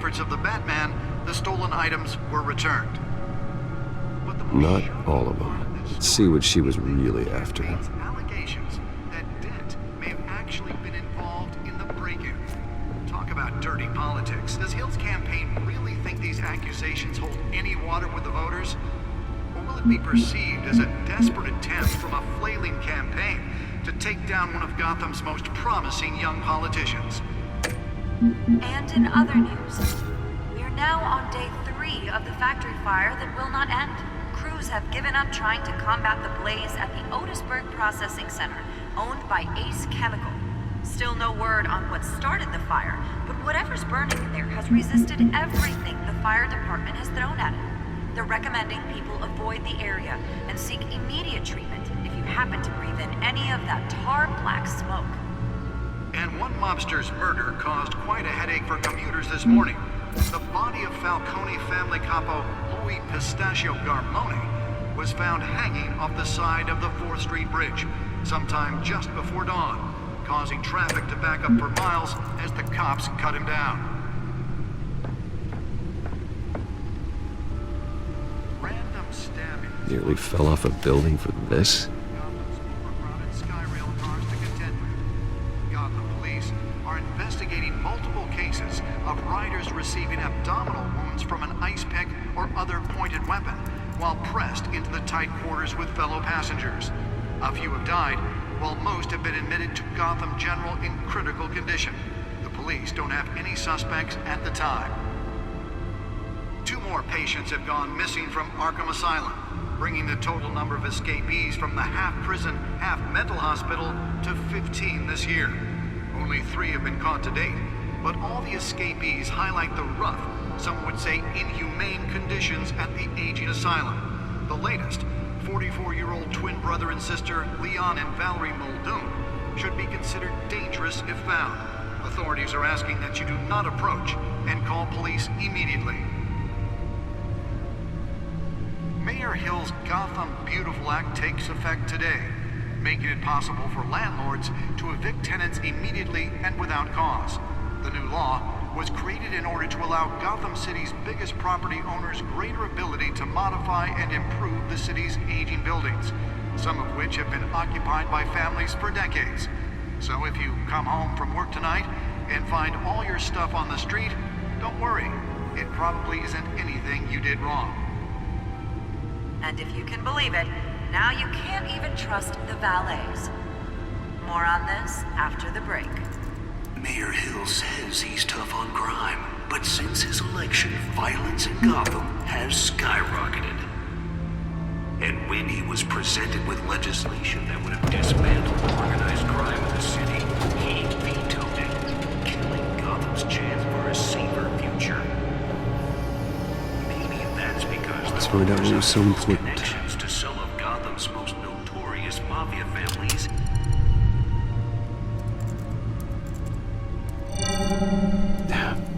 efforts of the Batman, the stolen items were returned. Not all of them. Let's see what she was really after. Allegations that Dent may have actually been involved in the break-in. Talk about dirty politics. Does Hill's campaign really think these accusations hold any water with the voters? Or will it be perceived as a desperate attempt from a flailing campaign to take down one of Gotham's most promising young politicians? And in other news, we are now on day 3 of the factory fire that will not end. Crews have given up trying to combat the blaze at the Otisburg Processing Center, owned by Ace Chemical. Still no word on what started the fire, but whatever's burning in there has resisted everything the fire department has thrown at it. They're recommending people avoid the area and seek immediate treatment if you happen to breathe in any of that tar black smoke. And one mobster's murder caused quite a headache for commuters this morning. The body of Falcone family capo Louis Pistachio Garmone was found hanging off the side of the 4th Street Bridge sometime just before dawn, causing traffic to back up for miles as the cops cut him down. Random stabbing. Nearly fell off a building for this? Investigating multiple cases of riders receiving abdominal wounds from an ice pick or other pointed weapon while pressed into the tight quarters with fellow passengers. A few have died, while most have been admitted to Gotham General in critical condition. The police don't have any suspects at the time. 2 more patients have gone missing from Arkham Asylum, bringing the total number of escapees from the half-prison, half-mental hospital to 15 this year. Only 3 have been caught to date, but all the escapees highlight the rough, some would say inhumane conditions at the aging asylum. The latest, 44-year-old twin brother and sister Leon and Valerie Muldoon, should be considered dangerous if found. Authorities are asking that you do not approach and call police immediately. Mayor Hill's Gotham Beautiful Act takes effect today, making it possible for landlords to evict tenants immediately and without cause. The new law was created in order to allow Gotham City's biggest property owners greater ability to modify and improve the city's aging buildings, some of which have been occupied by families for decades. So if you come home from work tonight and find all your stuff on the street, don't worry. It probably isn't anything you did wrong. And if you can believe it, now you can't even trust the valets. More on this after the break. Mayor Hill says he's tough on crime, but since his election, violence in Gotham has skyrocketed. And when he was presented with legislation that would have dismantled organized crime in the city, he vetoed it, killing Gotham's chance for a safer future. Maybe that's because Let's find out what was so important. Connections to some of Gotham's most notorious mafia families.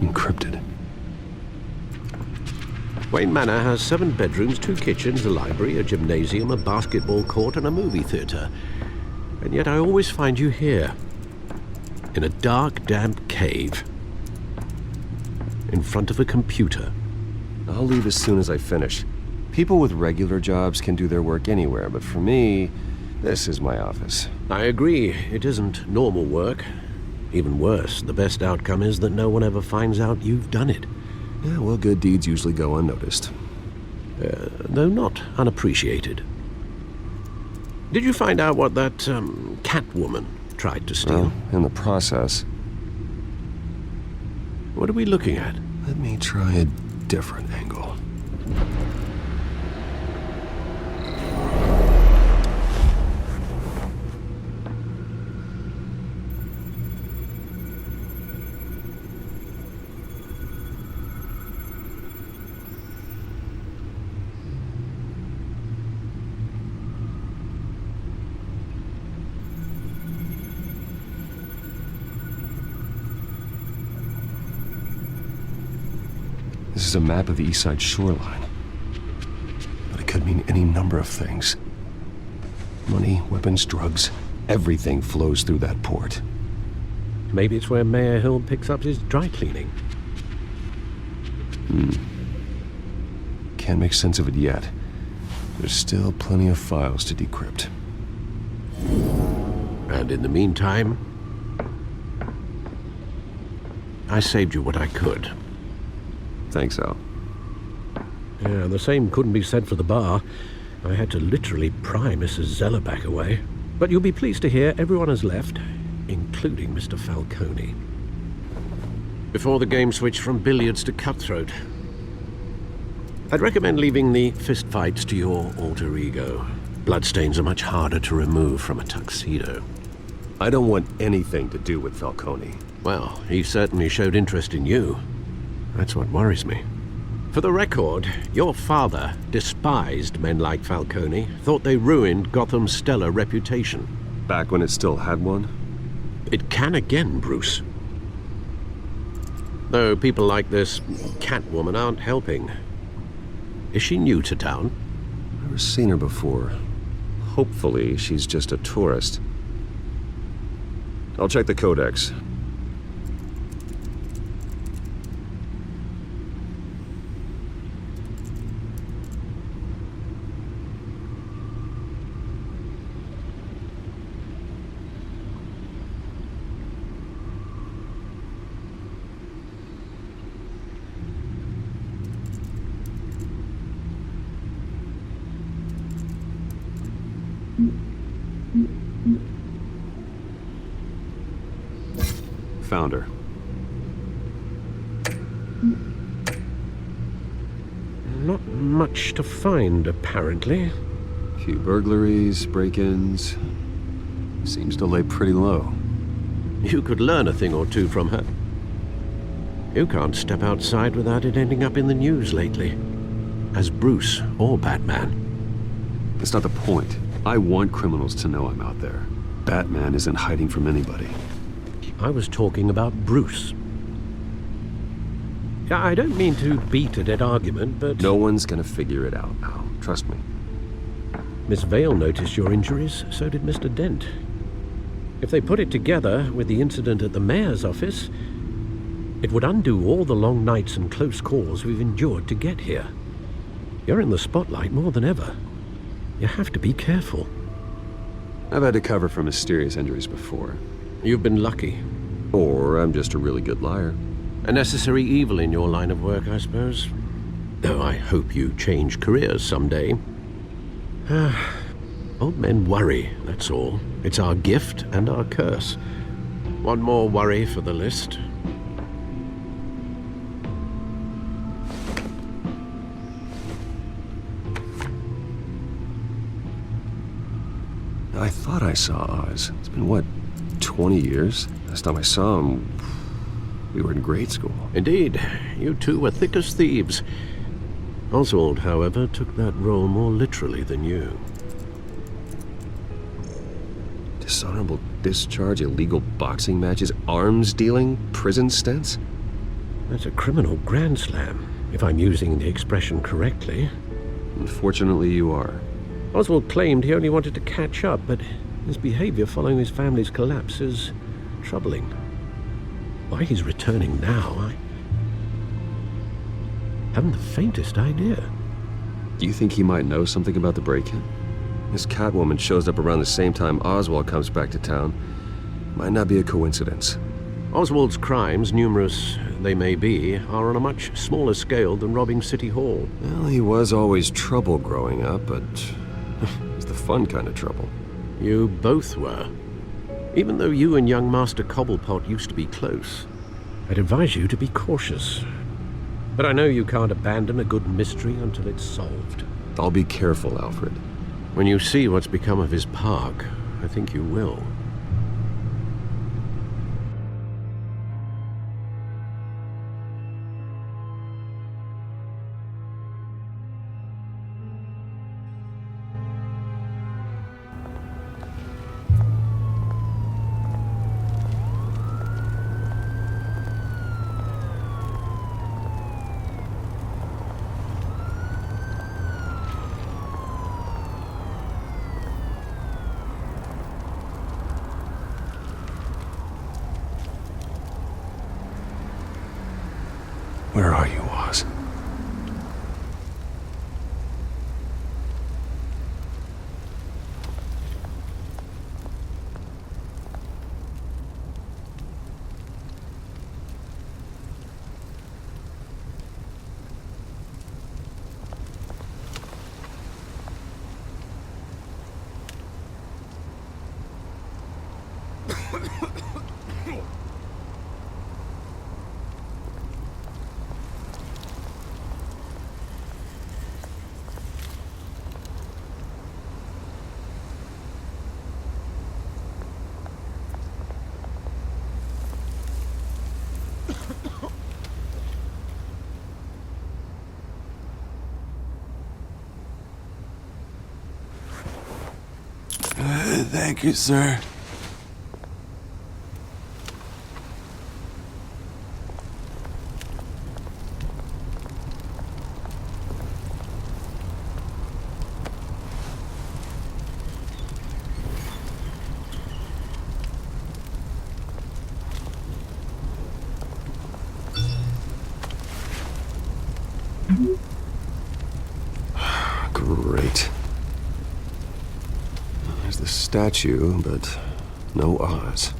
Encrypted. Wayne Manor has 7 bedrooms, 2 kitchens, a library, a gymnasium, a basketball court, and a movie theater. And yet I always find you here, in a dark, damp cave, in front of a computer. I'll leave as soon as I finish. People with regular jobs can do their work anywhere, but for me, this is my office. I agree, it isn't normal work. Even worse, the best outcome is that no one ever finds out you've done it. Yeah, well, good deeds usually go unnoticed. Though not unappreciated. Did you find out what that, Catwoman tried to steal? Well, in the process. What are we looking at? Let me try a different angle. This is a map of the East Side shoreline. But it could mean any number of things. Money, weapons, drugs, everything flows through that port. Maybe it's where Mayor Hill picks up his dry cleaning. Can't make sense of it yet. There's still plenty of files to decrypt. And in the meantime, I saved you what I could. Thanks, Al. Yeah, the same couldn't be said for the bar. I had to literally pry Mrs. Zeller back away. But you'll be pleased to hear everyone has left, including Mr. Falcone. Before the game switched from billiards to cutthroat. I'd recommend leaving the fistfights to your alter ego. Bloodstains are much harder to remove from a tuxedo. I don't want anything to do with Falcone. Well, he certainly showed interest in you. That's what worries me. For the record, your father despised men like Falcone, thought they ruined Gotham's stellar reputation. Back when it still had one? It can again, Bruce. Though people like this Catwoman aren't helping. Is she new to town? Never seen her before. Hopefully, she's just a tourist. I'll check the codex. Found her. Not much to find, apparently. Few burglaries, break-ins. Seems to lay pretty low. You could learn a thing or two from her. You can't step outside without it ending up in the news lately. As Bruce or Batman. That's not the point. I want criminals to know I'm out there. Batman isn't hiding from anybody. I was talking about Bruce. I don't mean to beat a dead argument, but... No one's gonna figure it out, Al. Trust me. Miss Vale noticed your injuries, so did Mr. Dent. If they put it together with the incident at the mayor's office, it would undo all the long nights and close calls we've endured to get here. You're in the spotlight more than ever. You have to be careful. I've had to cover for mysterious injuries before. You've been lucky. Or I'm just a really good liar. A necessary evil in your line of work, I suppose. Though I hope you change careers someday. Old men worry, that's all. It's our gift and our curse. One more worry for the list. I thought I saw Oz. It's been, what, 20 years? Last time I saw him, we were in grade school. Indeed, you two were thick as thieves. Oswald, however, took that role more literally than you. Dishonorable discharge, illegal boxing matches, arms dealing, prison stints? That's a criminal grand slam, if I'm using the expression correctly. Unfortunately, you are. Oswald claimed he only wanted to catch up, but his behavior following his family's collapse is troubling. Why he's returning now, I haven't the faintest idea. Do you think he might know something about the break-in? This Catwoman shows up around the same time Oswald comes back to town. Might not be a coincidence. Oswald's crimes, numerous they may be, are on a much smaller scale than robbing City Hall. Well, he was always trouble growing up, but it's the fun kind of trouble. You both were. Even though you and young Master Cobblepot used to be close, I'd advise you to be cautious. But I know you can't abandon a good mystery until it's solved. I'll be careful, Alfred. When you see what's become of his park, I think you will. Where are you, Oz? Thank you, sir. Great. There's the statue, but no Oz.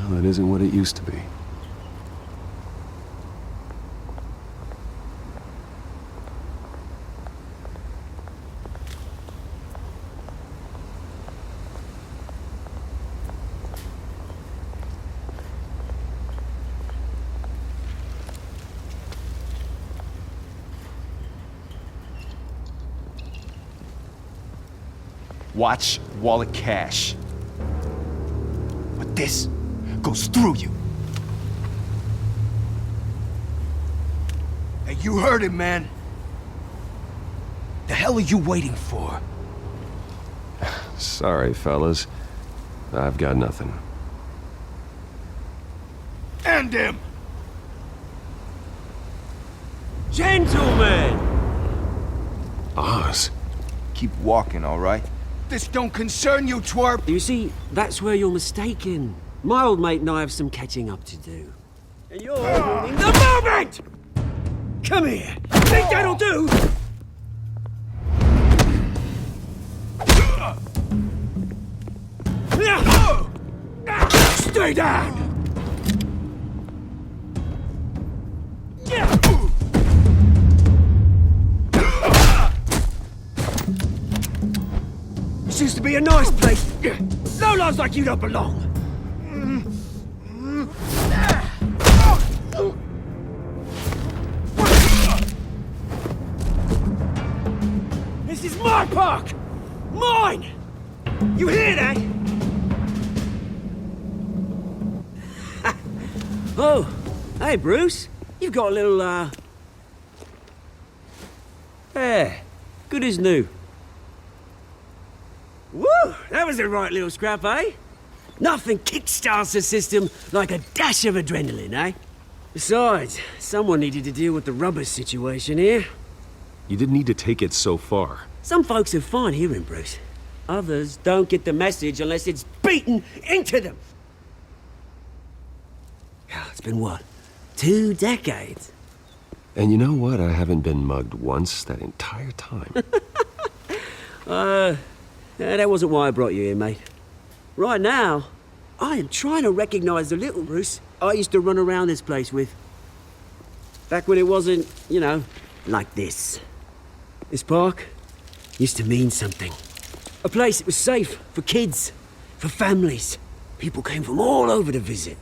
Well, it isn't what it used to be. Watch wallet cash. But this goes through you. Hey, you heard it, man. The hell are you waiting for? Sorry, fellas. I've got nothing. End him! Gentlemen! Oz? Keep walking, all right? This don't concern you, twerp! You see, that's where you're mistaken. My old mate and I have some catching up to do. And you're ruining the moment! Come here! Think that'll do? Stay down! This used to be a nice place. No lives like you don't belong. This is my park! Mine! You hear that? Oh, hey Bruce. You've got a little, Yeah, good as new. Woo! That was a right little scrap, eh? Nothing kickstarts the system like a dash of adrenaline, eh? Besides, someone needed to deal with the rubber situation here. You didn't need to take it so far. Some folks are fine hearing, Bruce. Others don't get the message unless it's beaten into them. It's been what? 2 decades? And you know what? I haven't been mugged once that entire time. That wasn't why I brought you here, mate. Right now, I am trying to recognize the little Bruce I used to run around this place with. Back when it wasn't, you know, like this. This park used to mean something. A place that was safe for kids, for families. People came from all over to visit.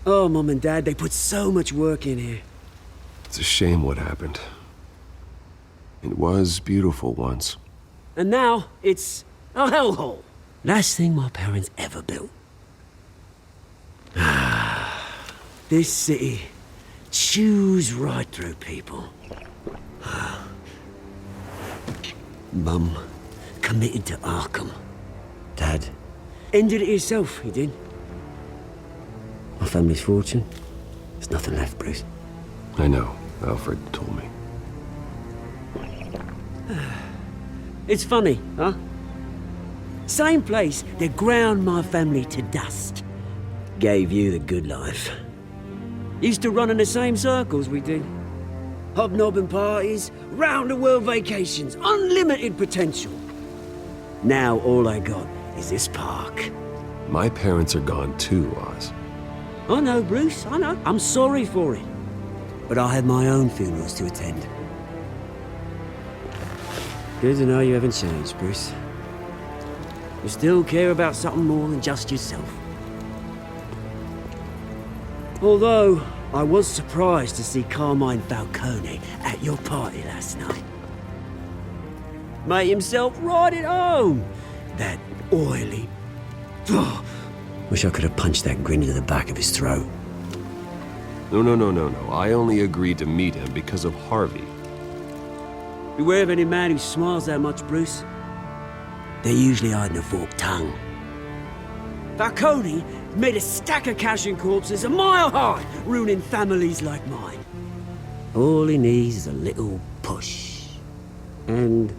Oh, Mum and Dad, they put so much work in here. It's a shame what happened. It was beautiful once. And now, it's a hellhole. Last thing my parents ever built. This city chews right through people. Mum committed to Arkham. Dad ended it himself, he did. My family's fortune. There's nothing left, Bruce. I know. Alfred told me. It's funny, huh? Same place that ground my family to dust. Gave you the good life. Used to run in the same circles we did. hobnobbing parties, round-the-world vacations, unlimited potential. Now all I got is this park. My parents are gone too, Oz. I know, Bruce, I know. I'm sorry for it. But I have my own funerals to attend. Good to know you haven't changed, Bruce. You still care about something more than just yourself. Although, I was surprised to see Carmine Falcone at your party last night. Made himself right at home. That oily... Oh, wish I could have punched that grin into the back of his throat. No. I only agreed to meet him because of Harvey. Beware of any man who smiles that much, Bruce. They're usually hiding a forked tongue. Falcone made a stack of cash and corpses a mile high, ruining families like mine. All he needs is a little push. And...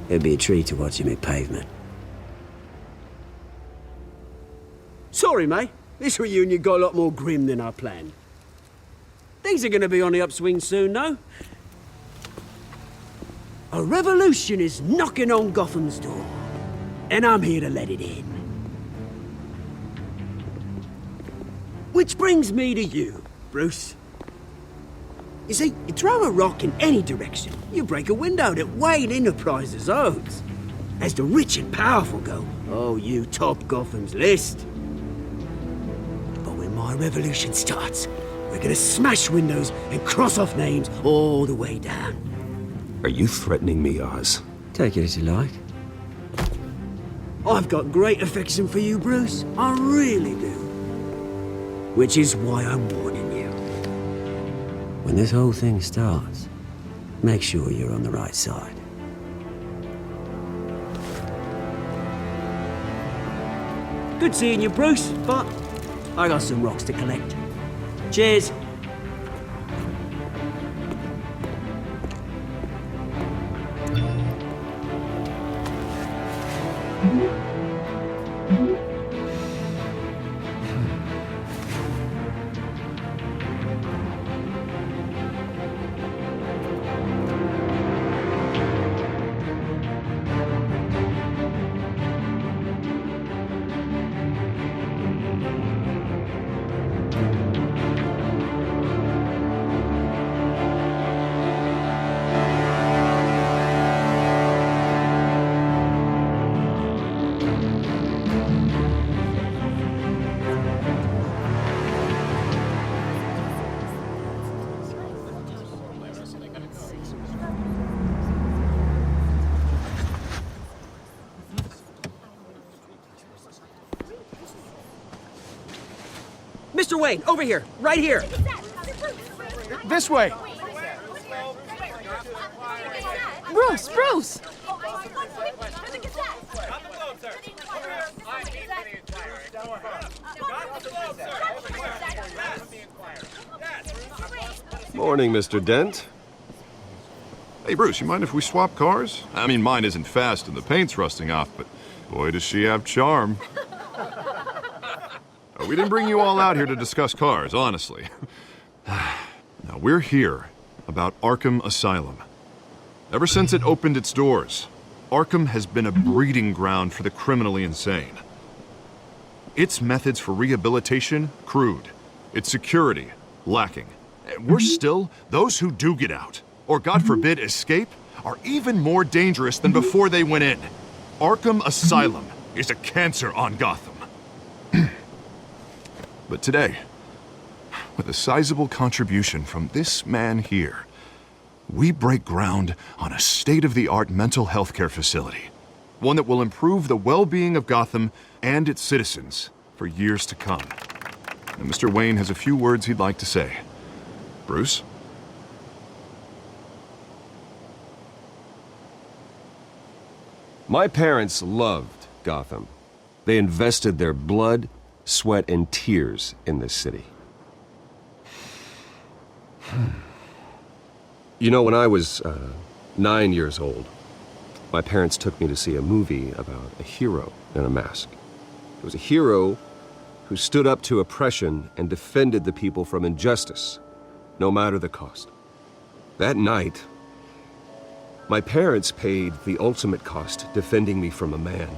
it'd be a treat to watch him hit pavement. Sorry, mate. This reunion got a lot more grim than I planned. Things are gonna be on the upswing soon, though. A revolution is knocking on Gotham's door. And I'm here to let it in. Which brings me to you, Bruce. You see, you throw a rock in any direction, you break a window that Wayne Enterprises owns. As the rich and powerful go, oh, you top Gotham's list. But when my revolution starts, we're gonna smash windows and cross off names all the way down. Are you threatening me, Oz? Take it as you like. I've got great affection for you, Bruce. I really do. Which is why I'm warning you. When this whole thing starts, make sure you're on the right side. Good seeing you, Bruce, but I got some rocks to collect. Cheers. Mr. Wayne, over here, right here. This way! Bruce! Morning, Mr. Dent. Hey, Bruce, you mind if we swap cars? I mean, mine isn't fast and the paint's rusting off, but boy, does she have charm. We didn't bring you all out here to discuss cars, honestly. Now, we're here about Arkham Asylum. Ever since it opened its doors, Arkham has been a breeding ground for the criminally insane. Its methods for rehabilitation, crude. Its security, lacking. Worse still, those who do get out, or God forbid escape, are even more dangerous than before they went in. Arkham Asylum is a cancer on Gotham. But today, with a sizable contribution from this man here, we break ground on a state-of-the-art mental health care facility. One that will improve the well-being of Gotham and its citizens for years to come. And Mr. Wayne has a few words he'd like to say. Bruce? My parents loved Gotham. They invested their blood, sweat, and tears in this city. You know, when I was 9 years old, my parents took me to see a movie about a hero in a mask. It was a hero who stood up to oppression and defended the people from injustice, no matter the cost. That night, my parents paid the ultimate cost defending me from a man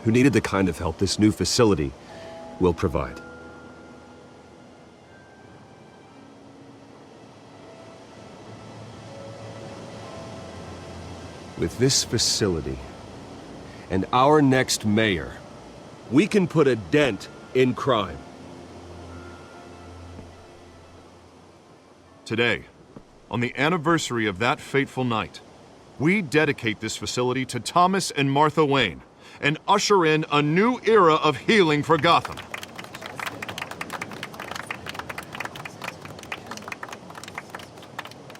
who needed the kind of help this new facility will provide. With this facility and our next mayor, we can put a dent in crime. Today, on the anniversary of that fateful night, we dedicate this facility to Thomas and Martha Wayne and usher in a new era of healing for Gotham.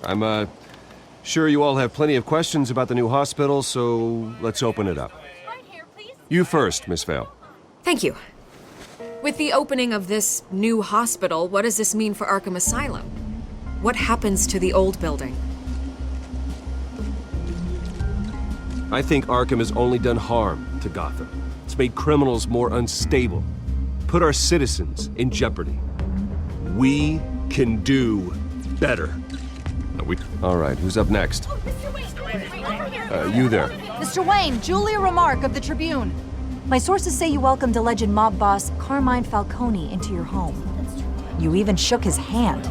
I'm sure you all have plenty of questions about the new hospital, so let's open it up. You first, Miss Vale. Thank you. With the opening of this new hospital, what does this mean for Arkham Asylum? What happens to the old building? I think Arkham has only done harm to Gotham. It's made criminals more unstable, put our citizens in jeopardy. We can do better. All right, who's up next? You there. Mr. Wayne, Julia Remark of the Tribune. My sources say you welcomed alleged mob boss Carmine Falcone into your home. You even shook his hand.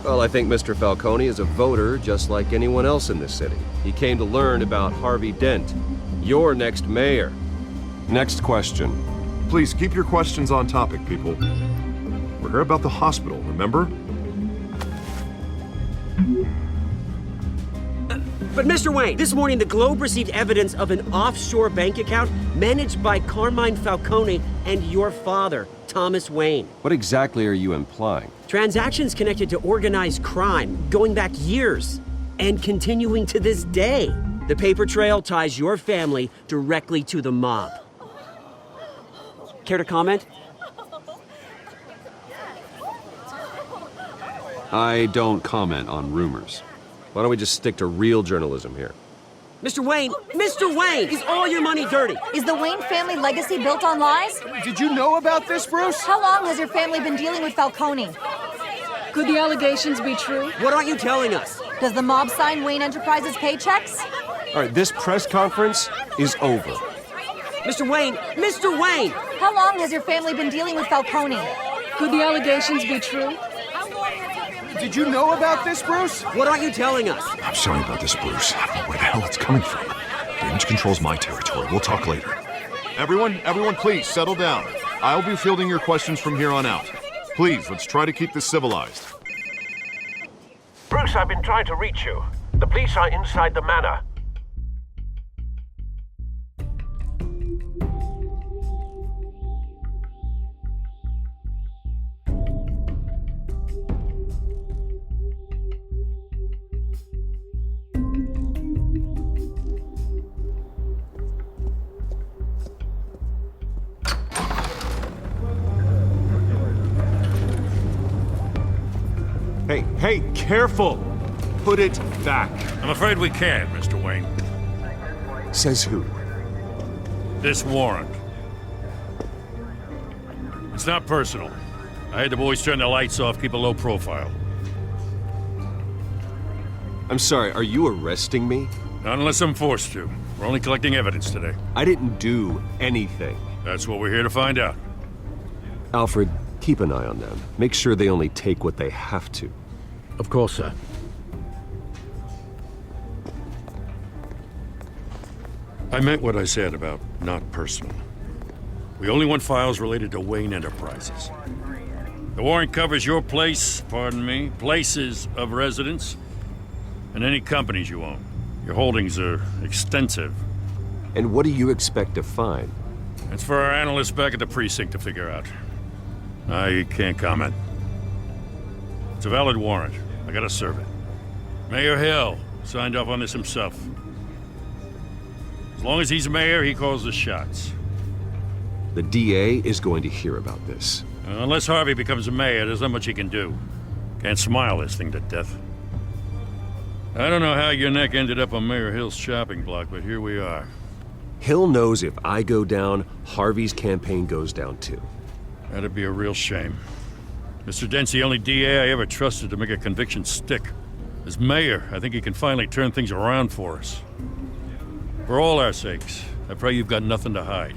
Well, I think Mr. Falcone is a voter just like anyone else in this city. He came to learn about Harvey Dent, your next mayor. Next question. Please keep your questions on topic, people. We're here about the hospital, remember? But Mr. Wayne, this morning the Globe received evidence of an offshore bank account managed by Carmine Falcone and your father, Thomas Wayne. What exactly are you implying? Transactions connected to organized crime, going back years, and continuing to this day. The paper trail ties your family directly to the mob. Care to comment? I don't comment on rumors. Why don't we just stick to real journalism here? Mr. Wayne! Mr. Wayne! Is all your money dirty? Is the Wayne family legacy built on lies? Did you know about this, Bruce? How long has your family been dealing with Falcone? Could the allegations be true? What aren't you telling us? Does the mob sign Wayne Enterprises paychecks? All right, this press conference is over. Mr. Wayne! Mr. Wayne! How long has your family been dealing with Falcone? Could the allegations be true? Did you know about this, Bruce? What aren't you telling us? I'm sorry about this, Bruce. I don't know where the hell it's coming from. Damage control's my territory. We'll talk later. Everyone, please, settle down. I'll be fielding your questions from here on out. Please, let's try to keep this civilized. Bruce, I've been trying to reach you. The police are inside the manor. Hey, careful! Put it back. I'm afraid we can't, Mr. Wayne. Says who? This warrant. It's not personal. I had the boys turn the lights off, keep a low profile. I'm sorry, are you arresting me? Not unless I'm forced to. We're only collecting evidence today. I didn't do anything. That's what we're here to find out. Alfred, keep an eye on them. Make sure they only take what they have to. Of course, sir. I meant what I said about not personal. We only want files related to Wayne Enterprises. The warrant covers your places of residence, and any companies you own. Your holdings are extensive. And what do you expect to find? It's for our analysts back at the precinct to figure out. I can't comment. It's a valid warrant. I gotta serve it. Mayor Hill signed off on this himself. As long as he's mayor, he calls the shots. The DA is going to hear about this. Unless Harvey becomes a mayor, there's not much he can do. Can't smile this thing to death. I don't know how your neck ended up on Mayor Hill's shopping block, but here we are. Hill knows if I go down, Harvey's campaign goes down too. That'd be a real shame. Mr. Dent's the only DA I ever trusted to make a conviction stick. As mayor, I think he can finally turn things around for us. For all our sakes, I pray you've got nothing to hide.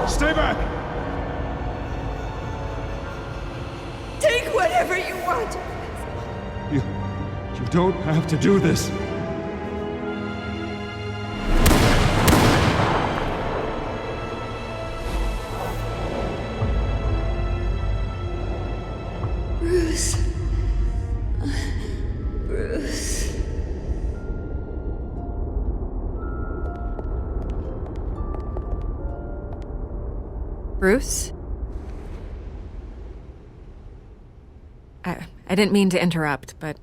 Stay back! Take whatever you want! You don't have to do this. Bruce. Bruce. Bruce? I didn't mean to interrupt, but...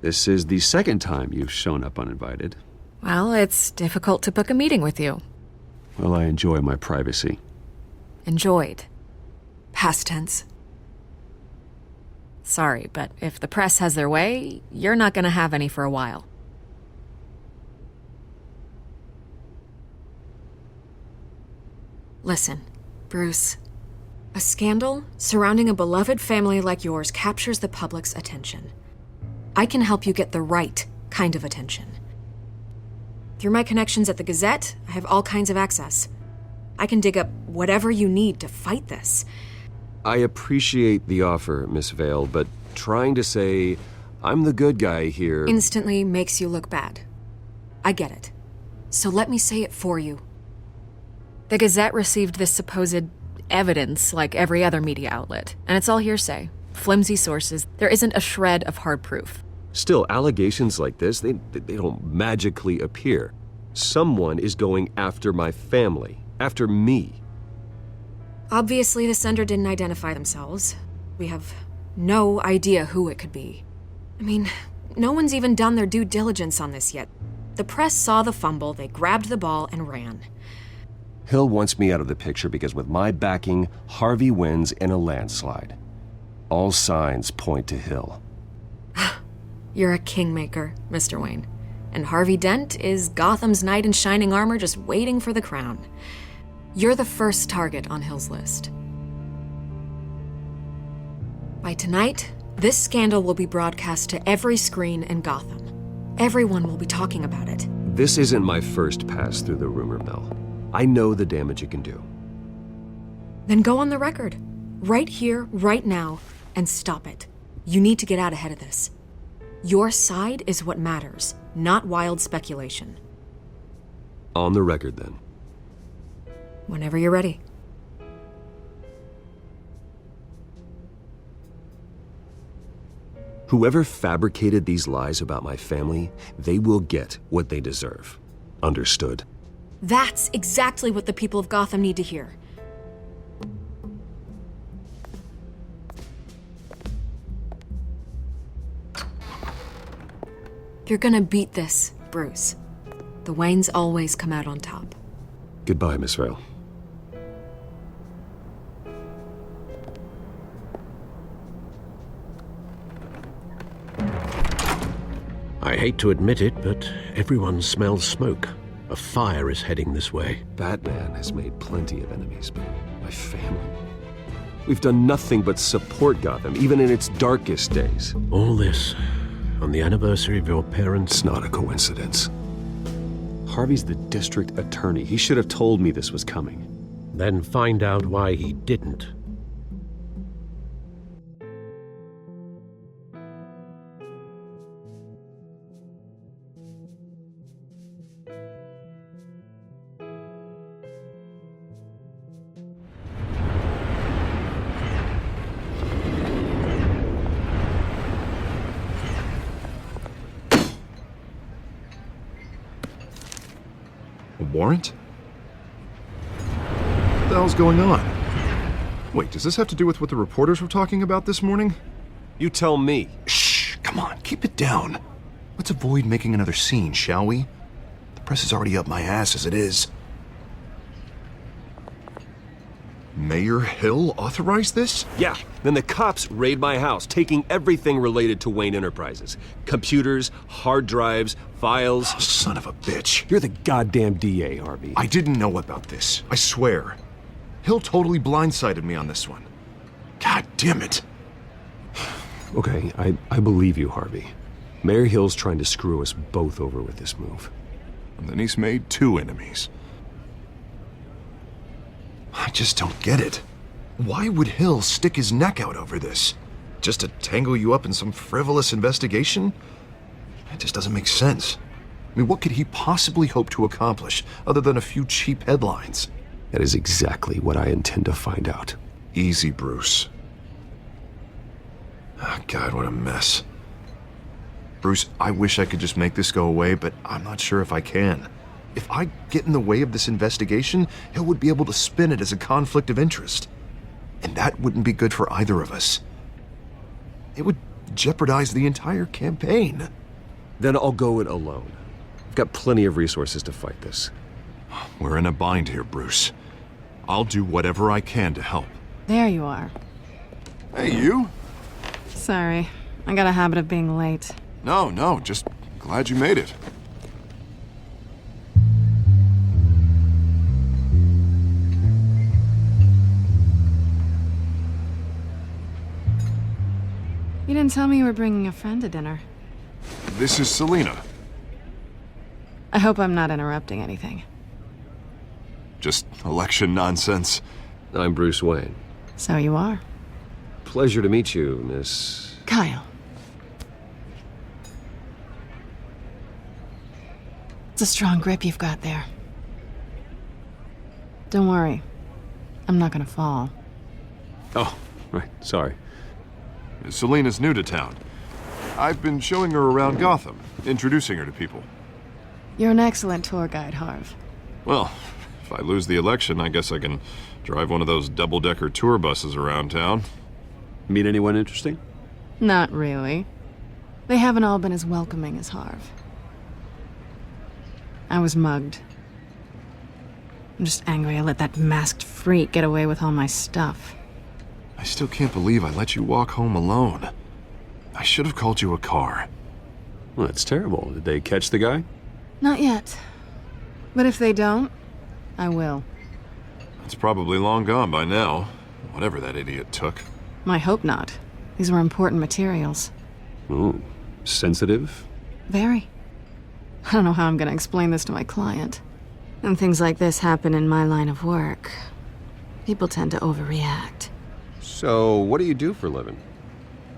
This is the second time you've shown up uninvited. Well, it's difficult to book a meeting with you. Well, I enjoy my privacy. Enjoyed. Past tense. Sorry, but if the press has their way, you're not gonna have any for a while. Listen, Bruce. A scandal surrounding a beloved family like yours captures the public's attention. I can help you get the right kind of attention. Through my connections at the Gazette, I have all kinds of access. I can dig up whatever you need to fight this. I appreciate the offer, Miss Vale, but trying to say I'm the good guy here... instantly makes you look bad. I get it. So let me say it for you. The Gazette received this supposed evidence like every other media outlet, and it's all hearsay. Flimsy sources. There isn't a shred of hard proof. Still, allegations like this, they don't magically appear. Someone is going after my family, after me. Obviously, the sender didn't identify themselves. We have no idea who it could be. I mean, no one's even done their due diligence on this yet. The press saw the fumble, they grabbed the ball and ran. Hill wants me out of the picture because with my backing, Harvey wins in a landslide. All signs point to Hill. You're a kingmaker, Mr. Wayne. And Harvey Dent is Gotham's knight in shining armor just waiting for the crown. You're the first target on Hill's list. By tonight, this scandal will be broadcast to every screen in Gotham. Everyone will be talking about it. This isn't my first pass through the rumor mill. I know the damage it can do. Then go on the record. Right here, right now, and stop it. You need to get out ahead of this. Your side is what matters, not wild speculation. On the record, then. Whenever you're ready. Whoever fabricated these lies about my family, they will get what they deserve. Understood? That's exactly what the people of Gotham need to hear. You're gonna beat this, Bruce. The Waynes always come out on top. Goodbye, Miss Vale. I hate to admit it, but everyone smells smoke. A fire is heading this way. Batman has made plenty of enemies, but my family... We've done nothing but support Gotham, even in its darkest days. All this on the anniversary of your parents'... It's not a coincidence. Harvey's the district attorney. He should have told me this was coming. Then find out why he didn't. warrant? What the hell's going on? Wait, does this have to do with what the reporters were talking about this morning? You tell me. Shh, come on, keep it down. Let's avoid making another scene, shall we? The press is already up my ass as it is. Mayor Hill authorized this? Yeah, then the cops raid my house, taking everything related to Wayne Enterprises. Computers, hard drives, files. Oh, son of a bitch. You're the goddamn DA, Harvey. I didn't know about this, I swear. Hill totally blindsided me on this one. God damn it. Okay, I believe you, Harvey. Mayor Hill's trying to screw us both over with this move. And then he's made 2 enemies. I just don't get it. Why would Hill stick his neck out over this? Just to tangle you up in some frivolous investigation? It just doesn't make sense. I mean, what could he possibly hope to accomplish other than a few cheap headlines? That is exactly what I intend to find out. Easy, Bruce. Oh, God, what a mess. Bruce, I wish I could just make this go away, but I'm not sure if I can. If I get in the way of this investigation, Hill would be able to spin it as a conflict of interest. And that wouldn't be good for either of us. It would jeopardize the entire campaign. Then I'll go it alone. I've got plenty of resources to fight this. We're in a bind here, Bruce. I'll do whatever I can to help. There you are. Hey, you? Sorry. I got a habit of being late. No, just glad you made it. You didn't tell me you were bringing a friend to dinner. This is Selena. I hope I'm not interrupting anything. Just election nonsense. I'm Bruce Wayne. So you are. Pleasure to meet you, Miss... Kyle. It's a strong grip you've got there. Don't worry. I'm not gonna fall. Oh, right, sorry. Selena's new to town. I've been showing her around Gotham, introducing her to people. You're an excellent tour guide, Harv. Well, if I lose the election, I guess I can drive one of those double-decker tour buses around town. Meet anyone interesting? Not really. They haven't all been as welcoming as Harv. I was mugged. I'm just angry I let that masked freak get away with all my stuff. I still can't believe I let you walk home alone. I should have called you a car. Well, that's terrible. Did they catch the guy? Not yet. But if they don't, I will. It's probably long gone by now, whatever that idiot took. I hope not. These were important materials. Ooh, sensitive? Very. I don't know how I'm gonna explain this to my client. And things like this happen in my line of work. People tend to overreact. So, what do you do for a living?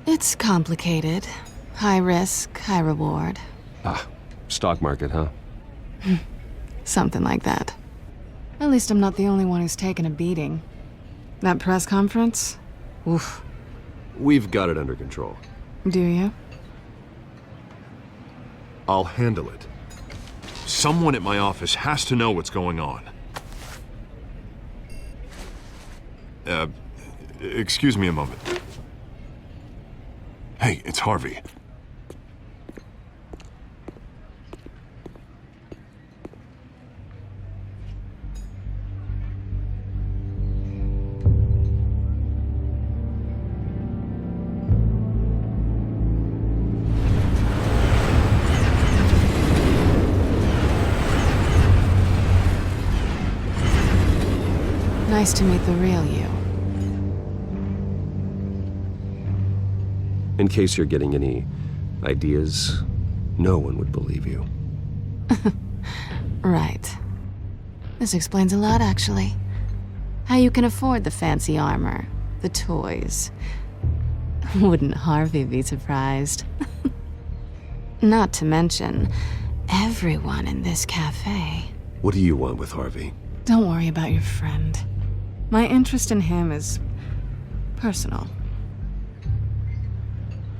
It's complicated. High risk, high reward. Ah, stock market, huh? Something like that. At least I'm not the only one who's taken a beating. That press conference? Oof. We've got it under control. Do you? I'll handle it. Someone at my office has to know what's going on. Excuse me a moment. Hey, it's Harvey. Nice to meet the real you. In case you're getting any ideas, no one would believe you. Right. This explains a lot, actually. How you can afford the fancy armor, the toys. Wouldn't Harvey be surprised? Not to mention, everyone in this cafe. What do you want with Harvey? Don't worry about your friend. My interest in him is personal.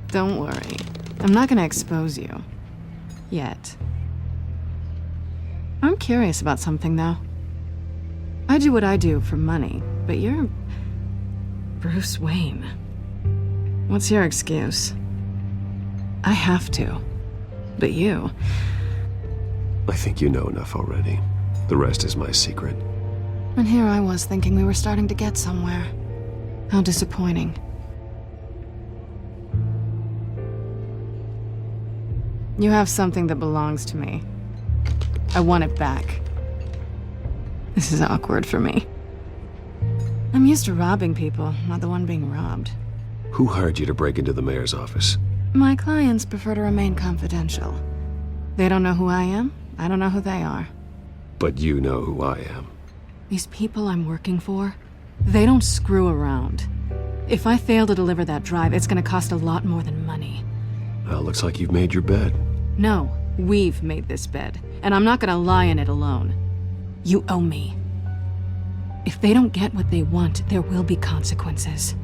Don't worry. I'm not gonna expose you. Yet. I'm curious about something, though. I do what I do for money, but you're... Bruce Wayne. What's your excuse? I have to. But you... I think you know enough already. The rest is my secret. And here I was thinking we were starting to get somewhere. How disappointing. You have something that belongs to me. I want it back. This is awkward for me. I'm used to robbing people, not the one being robbed. Who hired you to break into the mayor's office? My clients prefer to remain confidential. They don't know who I am, I don't know who they are. But you know who I am. These people I'm working for, they don't screw around. If I fail to deliver that drive, it's gonna cost a lot more than money. Well, looks like you've made your bed. No, we've made this bed, and I'm not gonna lie in it alone. You owe me. If they don't get what they want, there will be consequences.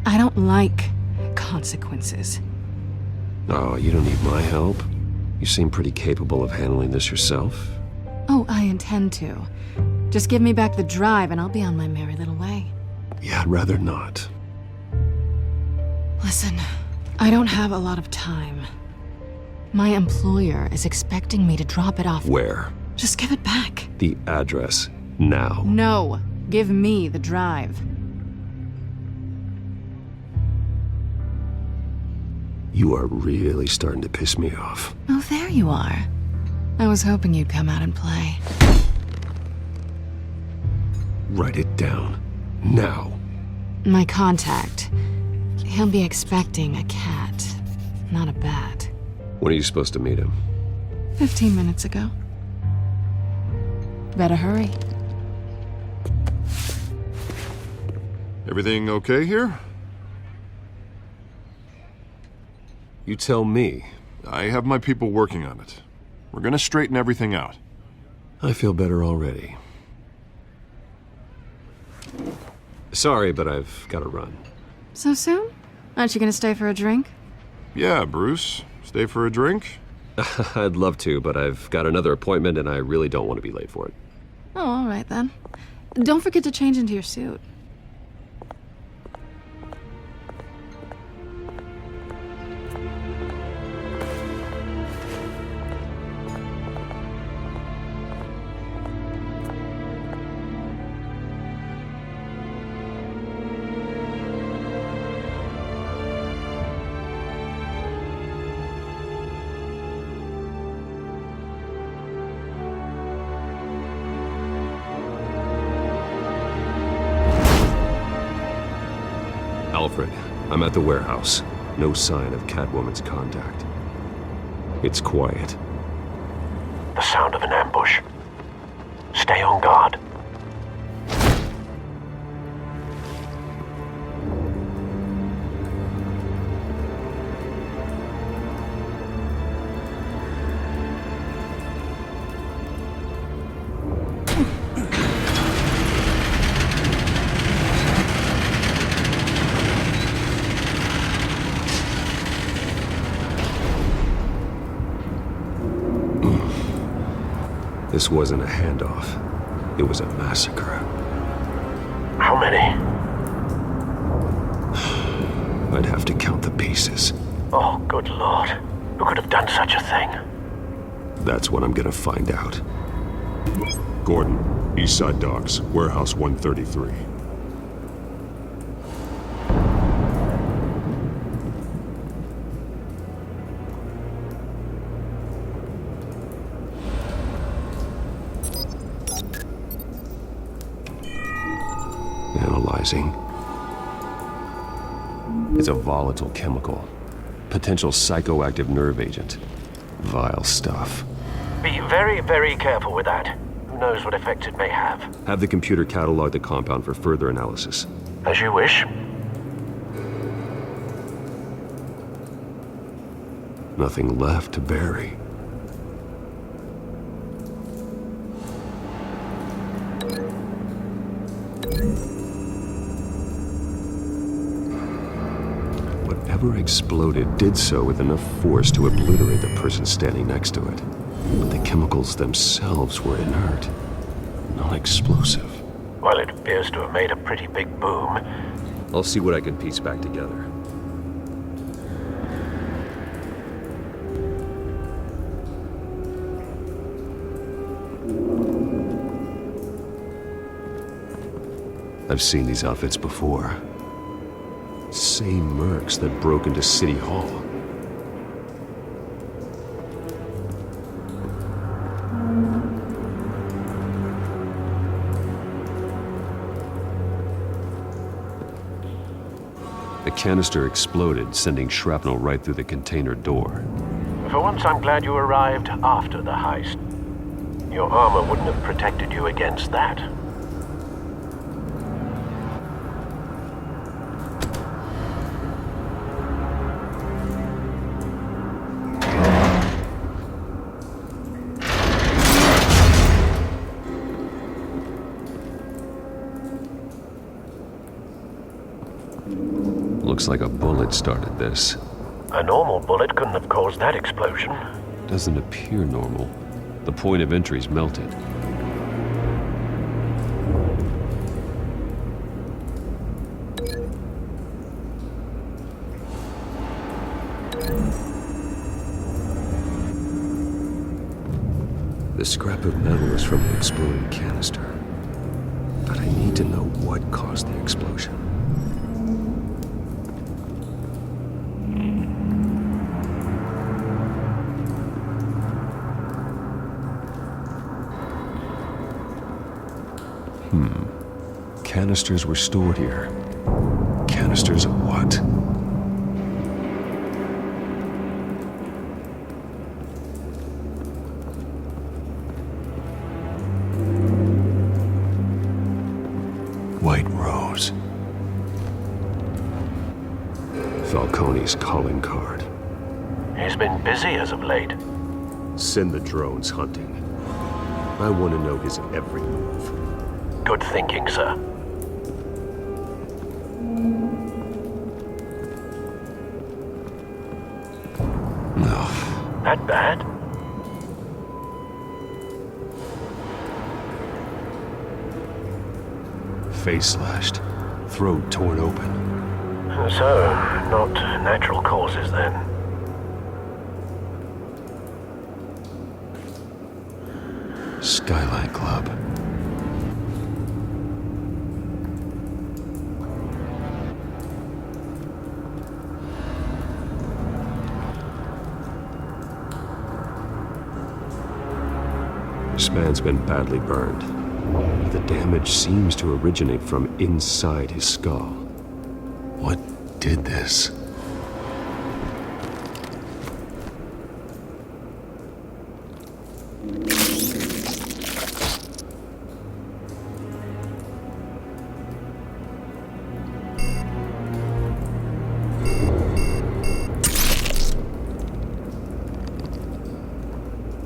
I don't like consequences. Oh, you don't need my help. You seem pretty capable of handling this yourself. Oh, I intend to. Just give me back the drive and I'll be on my merry little way. Yeah, I'd rather not. Listen, I don't have a lot of time. My employer is expecting me to drop it off. Where? Just give it back. The address, now. No, give me the drive. You are really starting to piss me off. Oh, there you are. I was hoping you'd come out and play. Write it down. Now. My contact. He'll be expecting a cat, not a bat. When are you supposed to meet him? 15 minutes ago. Better hurry. Everything okay here? You tell me. I have my people working on it. We're gonna straighten everything out. I feel better already. Sorry, but I've got to run. So soon? Aren't you gonna stay for a drink? Yeah, Bruce. Stay for a drink? I'd love to, but I've got another appointment and I really don't want to be late for it. Oh, all right then. Don't forget to change into your suit. Alfred, I'm at the warehouse. No sign of Catwoman's contact. It's quiet. The sound of an ambush. Stay on guard. This wasn't a handoff. It was a massacre. How many? I'd have to count the pieces. Oh, good Lord. Who could have done such a thing? That's what I'm gonna find out. Gordon, Eastside Docks, Warehouse 133. Analyzing. It's a volatile chemical. Potential psychoactive nerve agent. Vile stuff. Be very, very careful with that. Who knows what effect it may have. Have the computer catalog the compound for further analysis. As you wish. Nothing left to bury. Whatever exploded did so with enough force to obliterate the person standing next to it. But the chemicals themselves were inert, non-explosive. Well, it appears to have made a pretty big boom. I'll see what I can piece back together. I've seen these outfits before. Same mercs that broke into City Hall. The canister exploded, sending shrapnel right through the container door. For once, I'm glad you arrived after the heist. Your armor wouldn't have protected you against that. Looks like a bullet started this. A normal bullet couldn't have caused that explosion. Doesn't appear normal. The point of entry's melted. The scrap of metal is from the exploding canister. But I need to know what caused the explosion. Canisters were stored here. Canisters of what? White Rose. Falcone's calling card. He's been busy as of late. Send the drones hunting. I want to know his every move. Good thinking, sir. That bad? Face slashed, throat torn open. So, not natural causes then. Skyline Club. This man's been badly burned. The damage seems to originate from inside his skull. What did this?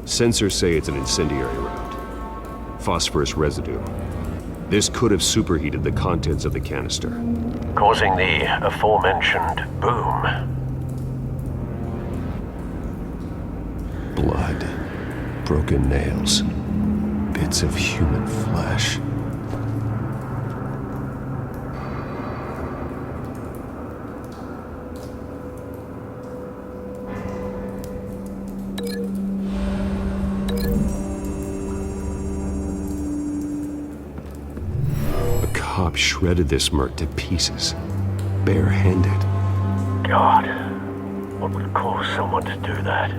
Sensors say it's an incendiary round. Phosphorus residue. This could have superheated the contents of the canister, causing the aforementioned boom. Blood, broken nails, bits of human flesh. Cop shredded this merc to pieces, barehanded. God, what would cause someone to do that?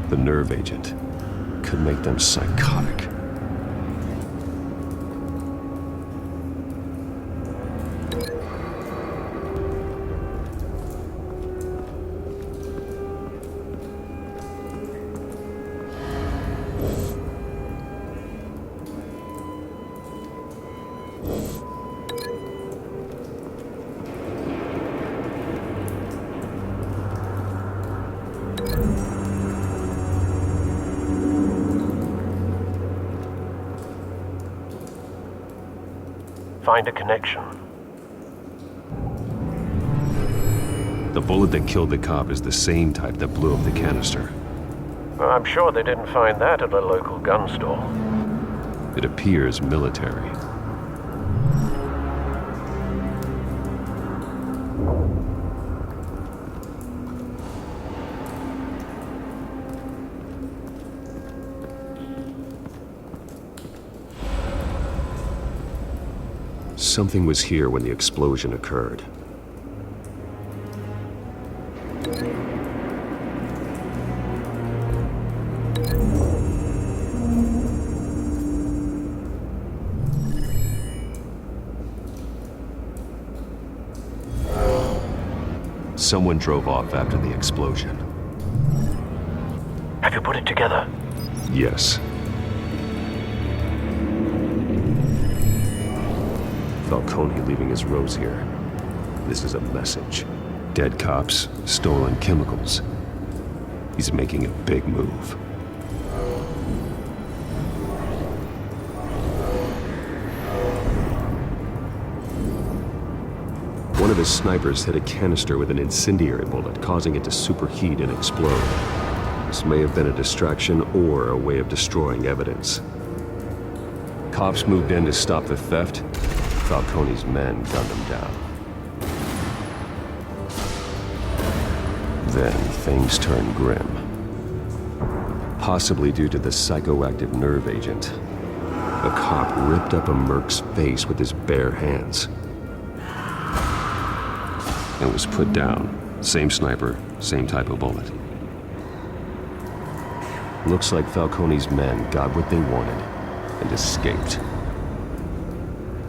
The nerve agent could make them psychotic. Find a connection. The bullet that killed the cop is the same type that blew up the canister. I'm sure they didn't find that at a local gun store. It appears military. Something was here when the explosion occurred. Someone drove off after the explosion. Have you put it together? Yes. Falcone leaving his rose here. This is a message. Dead cops, stolen chemicals. He's making a big move. One of his snipers hit a canister with an incendiary bullet, causing it to superheat and explode. This may have been a distraction or a way of destroying evidence. Cops moved in to stop the theft. Falcone's men gunned him down. Then things turned grim. Possibly due to the psychoactive nerve agent. A cop ripped up a merc's face with his bare hands. And was put down. Same sniper, same type of bullet. Looks like Falcone's men got what they wanted and escaped.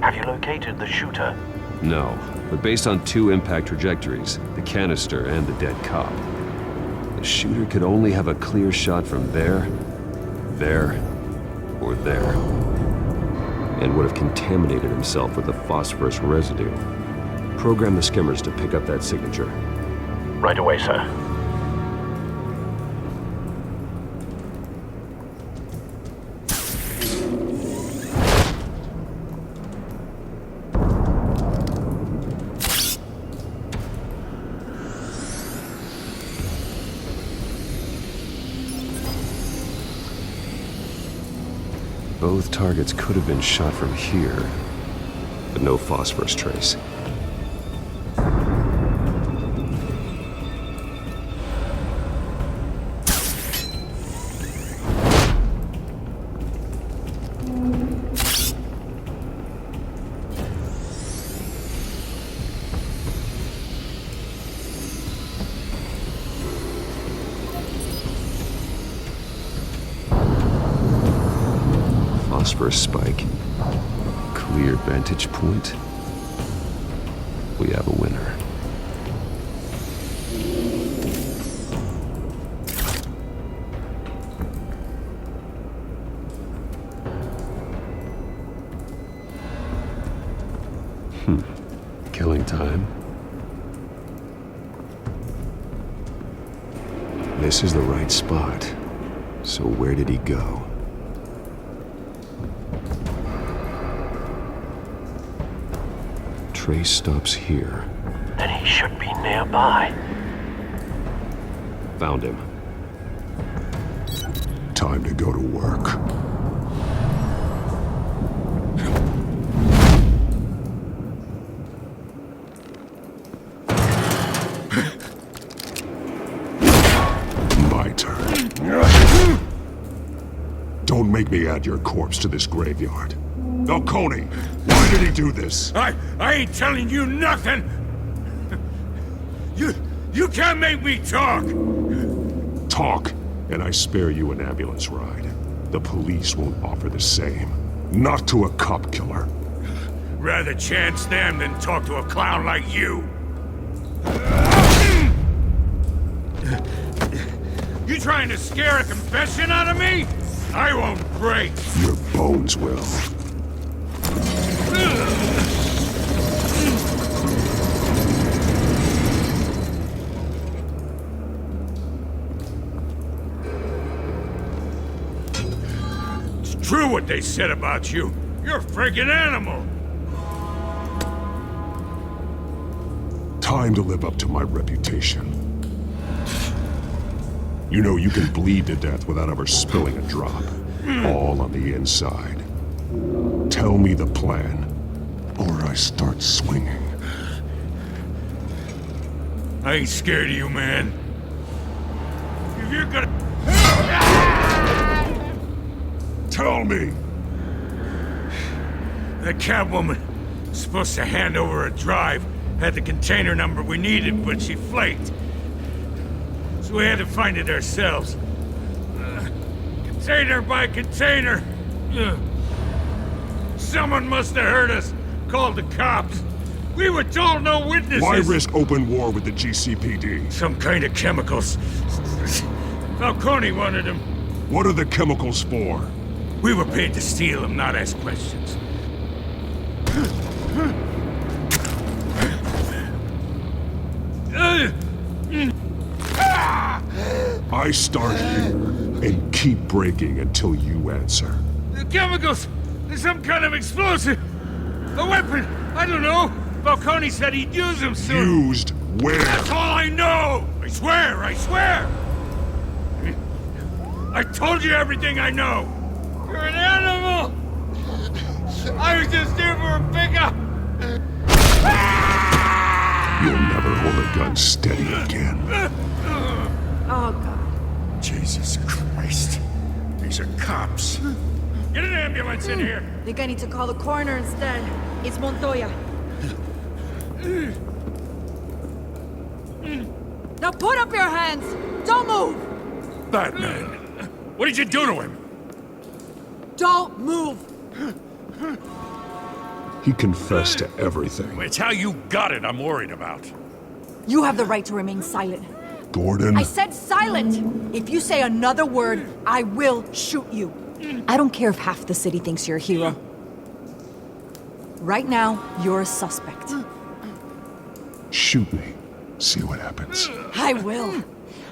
Have you located the shooter? No, but based on 2 impact trajectories, the canister and the dead cop, the shooter could only have a clear shot from there, or there, and would have contaminated himself with the phosphorus residue. Program the skimmers to pick up that signature. Right away, sir. Both targets could have been shot from here, but no phosphorus trace. Phosphorus spike. Clear vantage point. We have a winner. Killing time. This is the right spot. So where did he go? Trace stops here. Then he should be nearby. Found him. Time to go to work. My turn. Don't make me add your corpse to this graveyard. Falcone, why did he do this? I ain't telling you nothing! You can't make me talk! Talk, and I spare you an ambulance ride. The police won't offer the same. Not to a cop killer. Rather chance them than talk to a clown like you. You trying to scare a confession out of me? I won't break. Your bones will. It's true what they said about you. You're a freaking animal. Time to live up to my reputation. You know you can bleed to death without ever spilling a drop. All on the inside. Tell me the plan, or I start swinging. I ain't scared of you, man. If you're gonna... Tell me! That Catwoman was supposed to hand over a drive, had the container number we needed, but she flaked. So we had to find it ourselves. Container by container. Someone must have heard us, called the cops. We were told no witnesses. Why risk open war with the GCPD? Some kind of chemicals. Falcone wanted them. What are the chemicals for? We were paid to steal them, not ask questions. I start here and keep breaking until you answer. The chemicals! There's some kind of explosive! A weapon! I don't know! Falcone said he'd use them soon! Used where? That's all I know! I swear! I swear! I told you everything I know! You're an animal! I was just here for a pickup! You'll never hold a gun steady again. Oh, God. Jesus Christ. These are cops. Get an ambulance in here! Think I need to call the coroner instead. It's Montoya. Now put up your hands! Don't move! Batman, what did you do to him? Don't move! He confessed to everything. It's how you got it I'm worried about. You have the right to remain silent. Gordon? I said silent! If you say another word, I will shoot you. I don't care if half the city thinks you're a hero. Right now, you're a suspect. Shoot me. See what happens. I will.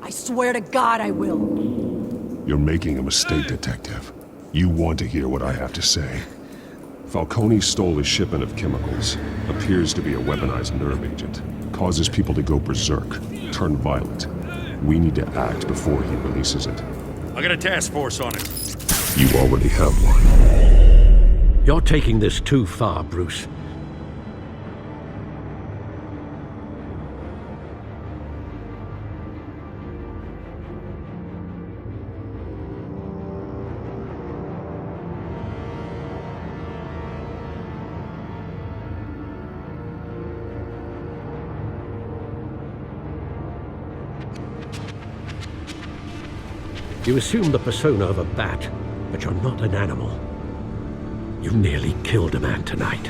I swear to God I will. You're making a mistake, Detective. You want to hear what I have to say. Falcone stole a shipment of chemicals. Appears to be a weaponized nerve agent. Causes people to go berserk, turn violent. We need to act before he releases it. I got a task force on it. You already have one. You're taking this too far, Bruce. You assume the persona of a bat, but you're not an animal. You nearly killed a man tonight.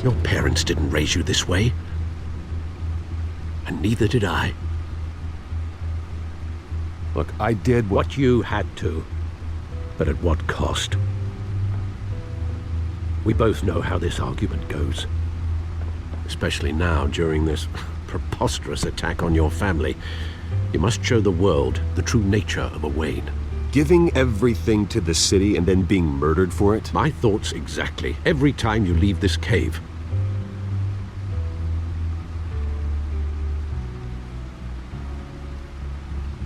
Your parents didn't raise you this way. And neither did I. Look, I did what you had to, but at what cost? We both know how this argument goes. Especially now, during this preposterous attack on your family. You must show the world the true nature of a Wayne. Giving everything to the city and then being murdered for it? My thoughts exactly. Every time you leave this cave.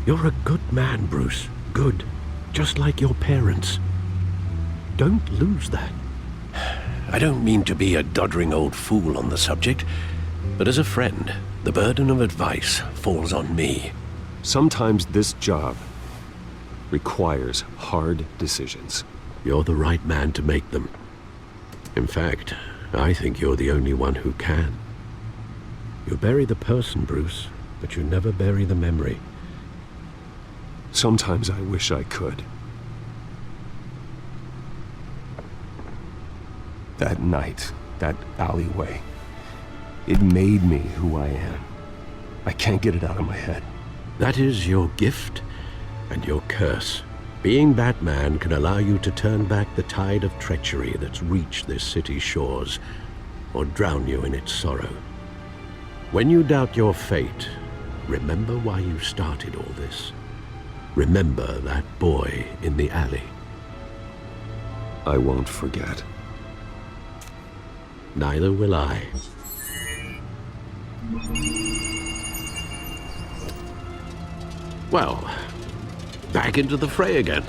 You're a good man, Bruce. Good. Just like your parents. Don't lose that. I don't mean to be a doddering old fool on the subject, but as a friend, the burden of advice falls on me. Sometimes this job requires hard decisions. You're the right man to make them. In fact, I think you're the only one who can. You bury the person, Bruce, but you never bury the memory. Sometimes I wish I could. That night, that alleyway, it made me who I am. I can't get it out of my head. That is your gift and your curse. Being Batman can allow you to turn back the tide of treachery that's reached this city's shores, or drown you in its sorrow. When you doubt your fate, remember why you started all this. Remember that boy in the alley. I won't forget. Neither will I. Well, back into the fray again.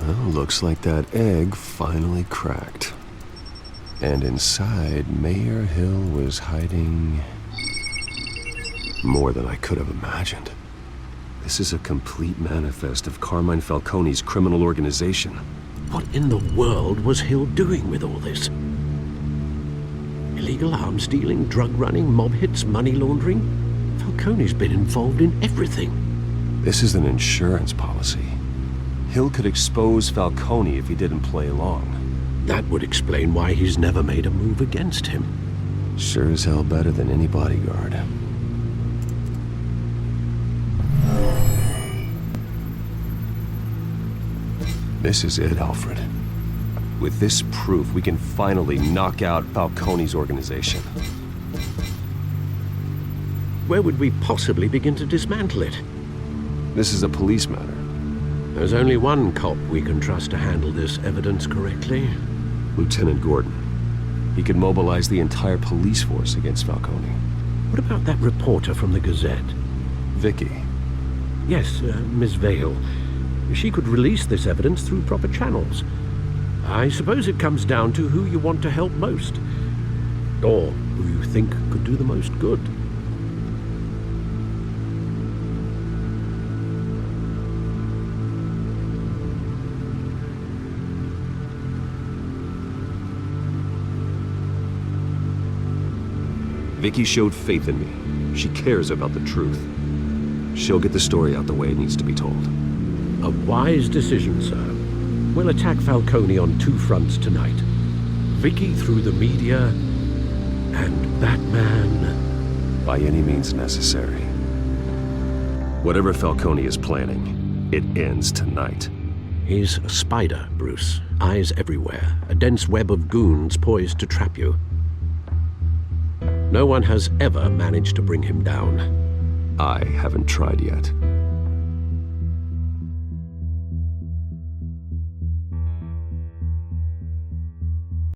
Well, looks like that egg finally cracked. And inside, Mayor Hill was hiding more than I could have imagined. This is a complete manifest of Carmine Falcone's criminal organization. What in the world was Hill doing with all this? Illegal arms dealing, drug running, mob hits, money laundering? Falcone's been involved in everything. This is an insurance policy. Hill could expose Falcone if he didn't play along. That would explain why he's never made a move against him. Sure as hell better than any bodyguard. This is it, Alfred. With this proof, we can finally knock out Falcone's organization. Where would we possibly begin to dismantle it? This is a police matter. There's only one cop we can trust to handle this evidence correctly. Lieutenant Gordon. He could mobilize the entire police force against Falcone. What about that reporter from the Gazette? Vicky. Yes, Miss Vale. She could release this evidence through proper channels. I suppose it comes down to who you want to help most. Or who you think could do the most good. Vicky showed faith in me. She cares about the truth. She'll get the story out the way it needs to be told. A wise decision, sir. We'll attack Falcone on two fronts tonight. Vicky through the media, and Batman... by any means necessary. Whatever Falcone is planning, it ends tonight. He's a spider, Bruce. Eyes everywhere. A dense web of goons poised to trap you. No one has ever managed to bring him down. I haven't tried yet.